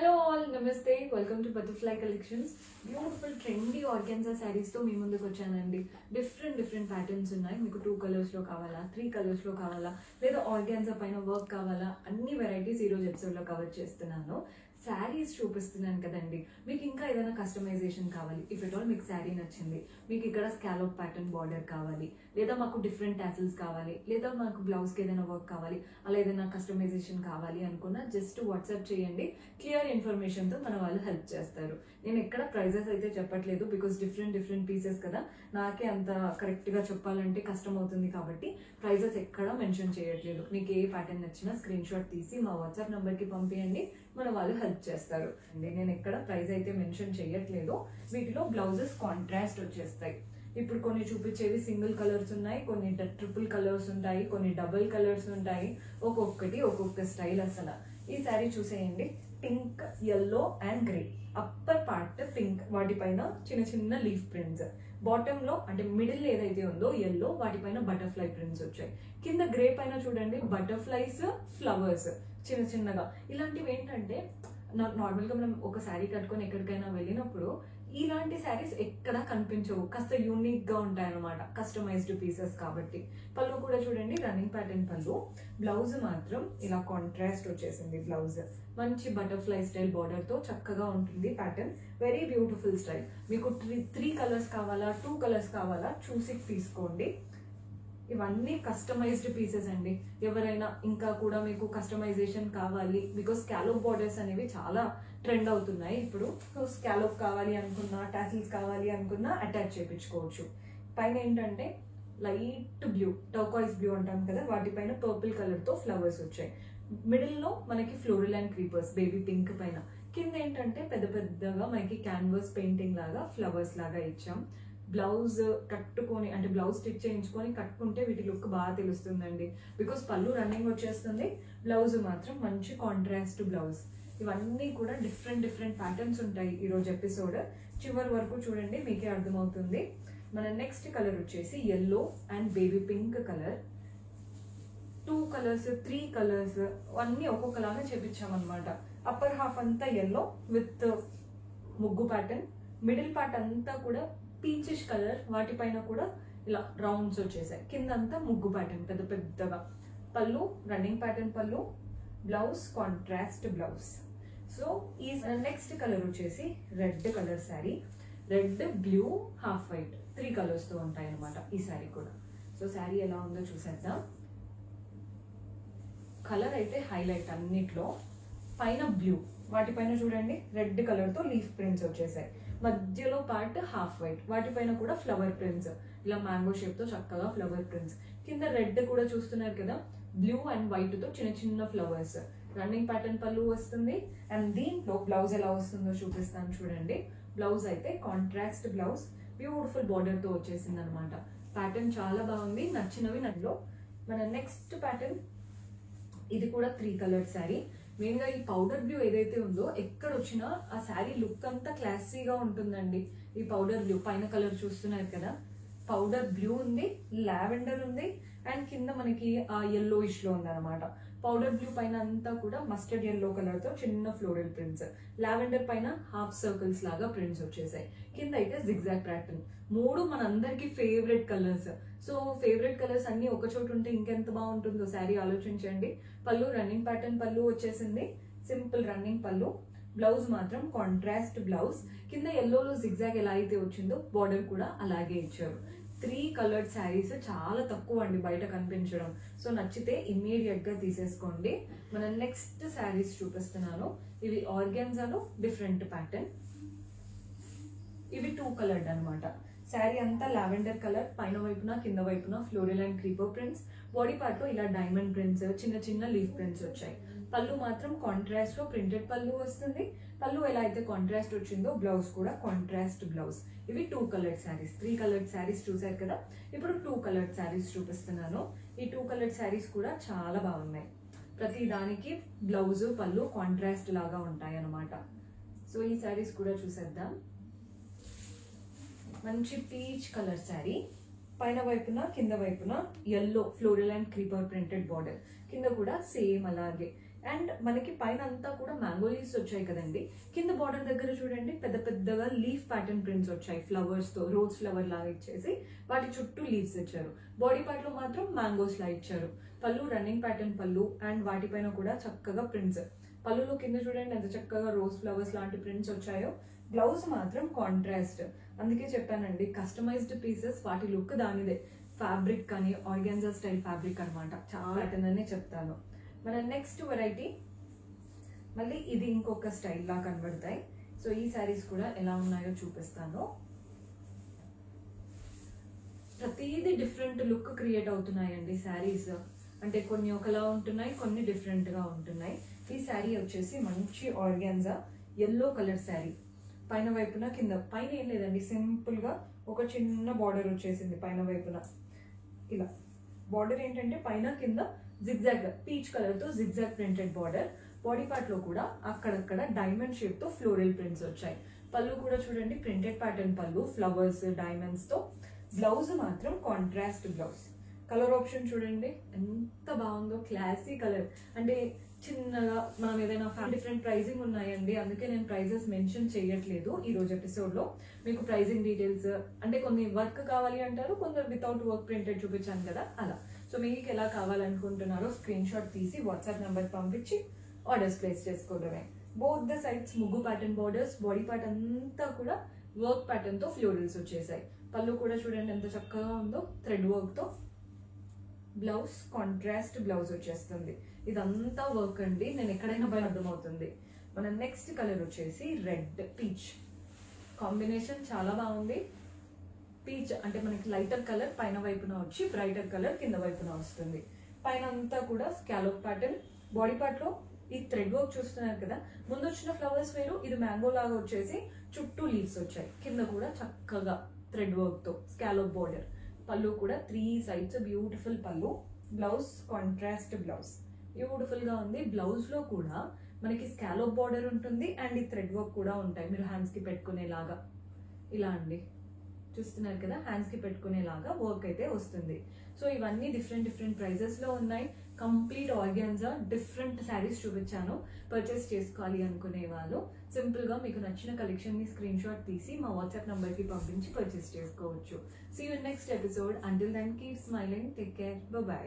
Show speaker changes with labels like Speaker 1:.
Speaker 1: Hello all, Namaste. Welcome to Butterfly Collections. Beautiful trendy organza sarees తో మీ ముందుకు వచ్చానండి. Different patterns ఉన్నాయి. మీకు 2 కలర్స్ లో కావాలా, 3 కలర్స్ లో కావాలా, లేదా ఆర్గాన్జా పైన వర్క్ కావాలా, అన్ని వెరైటీస్ ఈ రోజు ఎపిసోడ్ లో కవర్ చేస్తున్నాను. శారీస్ చూపిస్తున్నాను కదండి. మీకు ఇంకా ఏదైనా కస్టమైజేషన్ కావాలి, ఇఫ్ ఎట్ ఆల్ మీకు శారీ నచ్చింది, మీకు ఇక్కడ స్కాలప్ ప్యాటర్న్ బార్డర్ కావాలి, లేదా మాకు డిఫరెంట్ టాసిల్స్ కావాలి, లేదా మాకు బ్లౌజ్కి ఏదైనా వర్క్ కావాలి, అలా ఏదైనా కస్టమైజేషన్ కావాలి అనుకున్నా జస్ట్ వాట్సాప్ చేయండి. క్లియర్ ఇన్ఫర్మేషన్తో మన వాళ్ళు హెల్ప్ చేస్తారు. నేను ఎక్కడ ప్రైజెస్ అయితే చెప్పట్లేదు, బికాస్ డిఫరెంట్ పీసెస్ కదా, నాకే అంత కరెక్ట్గా చెప్పాలంటే కష్టం అవుతుంది కాబట్టి ప్రైజెస్ ఎక్కడ మెన్షన్ చేయట్లేదు. మీకు ఏ ప్యాటర్న్ నచ్చినా స్క్రీన్ షాట్ తీసి మా వాట్సాప్ నెంబర్కి పంపించండి, మన వాళ్ళు హెల్ప్ చేస్తారు. నేను ఎక్కడ ప్రైస్ అయితే మెన్షన్ చేయట్లేదు. వీటిలో బ్లౌజెస్ కాంట్రాస్ట్ వచ్చేస్తాయి. ఇప్పుడు కొన్ని చూపించేవి సింగిల్ కలర్స్ ఉన్నాయి, కొన్ని ట్రిపుల్ కలర్స్ ఉంటాయి, కొన్ని డబుల్ కలర్స్ ఉంటాయి. ఒక్కొక్కటి ఒక్కొక్క స్టైల్. అసలు ఈ శారీ చూసేయండి, pink, yellow and grey. Upper part pink, వాటిపైన చిన్న లీఫ్ ప్రింట్స్. బాటమ్ లో అంటే మిడిల్ ఏదైతే ఉందో yellow, వాటిపైన బటర్ఫ్లై ప్రింట్స్ వచ్చాయి. కింద గ్రే పైన చూడండి బటర్ఫ్లైస్, ఫ్లవర్స్ చిన్నగా. ఇలాంటివి ఏంటంటే నార్మల్ గా మనం ఒక శారీ కట్టుకొని ఎక్కడికైనా వెళ్ళినప్పుడు ఇలాంటి శారీస్ ఎక్కడ కనిపించవు, కాస్త యూనిక్ గా ఉంటాయి అనమాట, కస్టమైజ్డ్ పీసెస్ కాబట్టి. పళ్ళు కూడా చూడండి రన్నింగ్ ప్యాటర్న్ పళ్ళు. బ్లౌజ్ మాత్రం ఇలా కాంట్రాస్ట్ వచ్చేసింది. బ్లౌజ్ మంచి బటర్ఫ్లై స్టైల్ బార్డర్ తో చక్కగా ఉంటుంది. Pattern very beautiful style. మీకు 3 కలర్స్ కావాలా, 2 కలర్స్ కావాలా చూసి తీసుకోండి. ఇవన్నీ కస్టమైజ్డ్ పీసెస్ అండి. ఎవరైనా ఇంకా కూడా మీకు కస్టమైజేషన్ కావాలి, బికాస్ స్కాలప్ బార్డర్స్ అనేవి చాలా ట్రెండ్ అవుతున్నాయి ఇప్పుడు. సో స్కాలప్ కావాలి అనుకున్నా, టాసిల్స్ కావాలి అనుకున్నా అటాచ్ చేయించుకోవచ్చు. పైన ఏంటంటే లైట్ బ్లూ, టర్కాయిస్ బ్లూ అంటాం కదా, వాటిపైన పర్పుల్ కలర్ తో ఫ్లవర్స్ వచ్చాయి. మిడిల్ లో మనకి floral and creepers baby pink పైన. కింద ఏంటంటే పెద్దగా మనకి క్యాన్వాస్ పెయింటింగ్ లాగా ఫ్లవర్స్ లాగా ఇచ్చాం. బ్లౌజ్ కట్టుకొని అంటే బ్లౌజ్ స్టిచ్ చేయించుకొని కట్టుకుంటే వీటి లుక్ బాగా తెలుస్తుందండి, బికాస్ పళ్ళు రన్నింగ్ వచ్చేస్తుంది, బ్లౌజ్ మాత్రం మంచి కాంట్రాస్ట్ బ్లౌజ్. ఇవన్నీ కూడా డిఫరెంట్ ప్యాటర్న్స్ ఉంటాయి ఈరోజు ఎపిసోడ్. చివరి వరకు చూడండి, మీకే అర్థమవుతుంది. మన నెక్స్ట్ కలర్ వచ్చేసి yellow and baby pink colour. 2 colours, 3 colours అన్ని ఒక్కొక్కలాగా చేపించామన్నమాట. అప్పర్ హాఫ్ అంతా yellow విత్ ముగ్గు ప్యాటర్న్, మిడిల్ పార్ట్ అంతా కూడా పీచిష్ కలర్, వాటిపైన కూడా ఇలా రౌండ్స్ వచ్చేసాయి. కింద అంతా ముగ్గు ప్యాటర్న్ పెద్దగా. పళ్ళు రన్నింగ్ ప్యాటర్న్ పళ్ళు, బ్లౌజ్ కాంట్రాస్ట్ బ్లౌజ్. సో ఈ నెక్స్ట్ కలర్ వచ్చేసి red colour sari. Red, blue, half white 3 colours తో ఉంటాయి అనమాట ఈ శారీ కూడా. సో శారీ ఎలా ఉందో చూసేద్దాం. కలర్ అయితే హైలైట్ అన్నిట్లో. పైన బ్లూ, వాటిపైన చూడండి రెడ్ కలర్ తో లీఫ్ ప్రింట్స్ వచ్చేసాయి. మధ్యలో పార్ట్ హాఫ్ వైట్, వాటిపైన కూడా ఫ్లవర్ ప్రింట్స్, ఇలా మ్యాంగో షేప్ తో చక్కగా ఫ్లవర్ ప్రింట్స్. కింద రెడ్ కూడా చూస్తున్నారు కదా, బ్లూ అండ్ వైట్ తో చిన్న ఫ్లవర్స్. రన్నింగ్ ప్యాటర్న్ పళ్ళు వస్తుంది. అండ్ దీంట్లో బ్లౌజ్ ఎలా వస్తుందో చూపిస్తాను చూడండి. బ్లౌజ్ అయితే కాంట్రాస్ట్ బ్లౌజ్, బ్యూటిఫుల్ బార్డర్ తో వచ్చేసింది అనమాట. ప్యాటర్న్ చాలా బాగుంది, నచ్చినవి నన్ను. మన నెక్స్ట్ ప్యాటర్న్ ఇది కూడా 3 కలర్ శారీ. మెయిన్ గా ఈ పౌడర్ బ్లూ ఏదైతే ఉందో ఎక్కడ వచ్చినా ఆ శారీ లుక్ అంతా క్లాసీగా ఉంటుందండి. ఈ పౌడర్ బ్లూ పైన కలర్ చూస్తున్నారు కదా, పౌడర్ బ్లూ ఉంది, లావెండర్ ఉంది, అండ్ కింద మనకి ఆ yellowish లో ఉంది అనమాట. పౌడర్ బ్లూ పైన అంతా కూడా మస్టర్డ్ yellow కలర్ తో చిన్న ఫ్లోరల్ ప్రింట్స్, లావెండర్ పైన హాఫ్ సర్కిల్స్ లాగా ప్రింట్స్ వచ్చేసాయి. కింద అయితే జిగ్జాగ్ ప్యాటర్న్. 3 మనందరికి favourite colours. So favourite colours అన్ని ఒక చోటు ఉంటే ఇంకెంత బాగుంటుందో శారీ ఆలోచించండి. పళ్ళు రన్నింగ్ ప్యాటర్న్ పళ్ళు వచ్చేసింది, సింపుల్ రన్నింగ్ పళ్ళు. బ్లౌజ్ మాత్రం కాంట్రాస్ట్ బ్లౌజ్. కింద yellowలో జిగ్జాగ్ ఎలా అయితే వచ్చిందో బార్డర్ కూడా అలాగే ఇచ్చారు. 3 కలర్డ్ శారీస్ చాలా తక్కువ అండి బయట కనిపించడం. సో నచ్చితే ఇమ్మీడియట్ గా తీసేసుకోండి. మన నెక్స్ట్ శారీస్ చూపిస్తున్నాను. ఇవి ఆర్గాన్జాలో డిఫరెంట్ ప్యాటర్న్. ఇవి 2 కలర్డ్ అనమాట. శారీ అంతా లావెండర్ కలర్, పైన వైపున కింద వైపున floral and creeper prints. Body part లో ఇలా డైమండ్ ప్రింట్స్, చిన్న లీఫ్ ప్రింట్స్ వచ్చాయి. పళ్ళు మాత్రం కాంట్రాస్ట్ లో ప్రింటెడ్ పళ్ళు వస్తుంది. పళ్ళు ఎలా అయితే కాంట్రాస్ట్ వచ్చిందో బ్లౌజ్ కూడా కాంట్రాస్ట్ బ్లౌజ్. ఇవి 2 కలర్డ్ శారీస్. 3 కలర్డ్ శారీస్ చూసారు కదా, ఇప్పుడు 2 కలర్డ్ శారీస్ చూపిస్తున్నాను. ఈ 2 కలర్డ్ శారీస్ కూడా చాలా బాగున్నాయి. ప్రతి దానికి బ్లౌజ్ పళ్ళు కాంట్రాస్ట్ లాగా ఉంటాయి అన్నమాట. సో ఈ శారీస్ కూడా చూసేద్దాం. మంచి పీచ్ కలర్ శారీ, పైన వైపున కింద వైపున yellow floral and creeper printed border, కింద కూడా సేమ్ అలాగే. అండ్ మనకి పైన అంతా కూడా మ్యాంగో మ్యాంగో లీవ్స్ వచ్చాయి కదండి, కింద బార్డర్ దగ్గర చూడండి పెద్ద పెద్దగా లీఫ్ ప్యాటర్న్ ప్రింట్స్ వచ్చాయి, ఫ్లవర్స్ తో రోజ్ ఫ్లవర్ లాగా ఇచ్చేసి వాటి చుట్టూ లీవ్స్ ఇచ్చారు. బాడీ పార్ట్ లో మాత్రం మ్యాంగోస్ లా ఇచ్చారు. పళ్ళు రన్నింగ్ ప్యాటర్న్ పళ్ళు అండ్ వాటిపైన కూడా చక్కగా ప్రింట్స్. పళ్ళులో కింద చూడండి ఎంత చక్కగా రోజ్ ఫ్లవర్స్ లాంటి ప్రింట్స్ వచ్చాయో. బ్లౌజ్ మాత్రం కాంట్రాస్ట్. అందుకే చెప్పానండి, కస్టమైజ్డ్ పీసెస్ వాటి లుక్ దానిదే. ఫ్యాబ్రిక్ కానీ ఆర్గాన్జా స్టైల్ ఫ్యాబ్రిక్ అనమాట, చాలా ప్యాటర్న్ అనే చెప్తాను. మన నెక్స్ట్ వెరైటీ మళ్ళీ ఇది ఇంకొక స్టైల్ లా కనబడతాయి. సో ఈ శారీస్ కూడా ఎలా ఉన్నాయో చూపిస్తాను. ప్రతిదీ డిఫరెంట్ లుక్ క్రియేట్ అవుతున్నాయండి శారీస్. అంటే కొన్ని ఒకలా ఉంటున్నాయి, కొన్ని డిఫరెంట్ గా ఉంటున్నాయి. ఈ శారీ వచ్చేసి మంచి ఆర్గాన్జా ఎల్లో కలర్ శారీ. పైన వైపున కింద పైన ఏం లేదండి, సింపుల్ గా ఒక చిన్న బార్డర్ వచ్చేసింది పైన వైపున. ఇలా బార్డర్ ఏంటంటే పైన కింద జిగ్జాగ్ పీచ్ కలర్ తో zigzag printed border. Body part లో కూడా అక్కడక్కడ డైమండ్ షేప్ తో ఫ్లోరల్ ప్రింట్స్ వచ్చాయి. పళ్ళు కూడా చూడండి ప్రింటెడ్ ప్యాటర్న్ పళ్ళు, ఫ్లవర్స్ డైమండ్స్ తో. బ్లౌజ్ మాత్రం కాంట్రాస్ట్ బ్లౌజ్. కలర్ ఆప్షన్ చూడండి ఎంత బాగుందో, క్లాసీ కలర్. అంటే చిన్నగా మనం ఏదైనా డిఫరెంట్ ప్రైజింగ్ ఉన్నాయండి, అందుకే నేను ప్రైజెస్ మెన్షన్ చేయట్లేదు ఈ రోజు ఎపిసోడ్ లో. మీకు ప్రైజింగ్ డీటెయిల్స్ అంటే కొన్ని వర్క్ కావాలి అంటారు, కొందరు వితౌట్ వర్క్ ప్రింటెడ్ చూపించాను కదా అలా. సో మీకు ఎలా కావాలనుకుంటున్నారో స్క్రీన్ షాట్ తీసి వాట్సాప్ నెంబర్ పంపించి ఆర్డర్స్ ప్లేస్ చేసుకోవడమే. బోత్ ద సైడ్స్ ముగ్గు ప్యాటర్న్ బార్డర్స్, బాడీ పార్ట్ అంతా కూడా వర్క్ ప్యాటర్న్ తో ఫ్లోరల్స్ వచ్చేసాయి. పళ్ళు కూడా చూడండి ఎంత చక్కగా ఉందో, థ్రెడ్ వర్క్ తో. బ్లౌజ్ కాంట్రాస్ట్ బ్లౌజ్ వచ్చేస్తుంది. ఇదంతా వర్క్ అండి, నేను ఎక్కడైనా పైన అర్థమవుతుంది. మన నెక్స్ట్ కలర్ వచ్చేసి రెడ్ పీచ్ కాంబినేషన్, చాలా బాగుంది. పీచ్ అంటే మనకి లైటర్ కలర్ పైన వైపున వచ్చి బ్రైటర్ కలర్ కింద వైపున వస్తుంది. పైన అంతా కూడా స్కాలోప్ ప్యాటర్న్. బాడీ పార్ట్ లో ఈ థ్రెడ్ వర్క్ చూస్తున్నారు కదా, ముందు వచ్చిన ఫ్లవర్స్ వేరు, ఇది మ్యాంగో లాగా వచ్చేసి చుట్టూ లీవ్స్ వచ్చాయి. కింద కూడా చక్కగా థ్రెడ్ వర్క్ తో స్కాలోప్ బార్డర్. పళ్ళు కూడా 3 సైడ్స్ బ్యూటిఫుల్ పళ్ళు. బ్లౌజ్ కాంట్రాస్ట్ బ్లౌజ్, బ్యూటిఫుల్ గా ఉంది. బ్లౌజ్ లో కూడా మనకి స్కాలోప్ బార్డర్ ఉంటుంది అండ్ ఈ థ్రెడ్ వర్క్ కూడా ఉంటాయి, మీరు హ్యాండ్స్ కి పెట్టుకునేలాగా. ఇలా అండి చూస్తున్నారు కదా, హ్యాండ్స్ కి పెట్టుకునేలాగా వర్క్ అయితే వస్తుంది. సో ఇవన్నీ డిఫరెంట్ డిఫరెంట్ ప్రైజెస్ లో ఉన్నాయి. కంప్లీట్ ఆర్గాన్జా డిఫరెంట్ శారీస్ చూపించాను. పర్చేస్ చేసుకోవాలి అనుకునే వాళ్ళు సింపుల్ గా మీకు నచ్చిన కలెక్షన్ ని స్క్రీన్ షాట్ తీసి మా వాట్సాప్ నంబర్ కి పంపించి పర్చేస్ చేసుకోవచ్చు. See you next episode. Until then keep smiling, take care, by.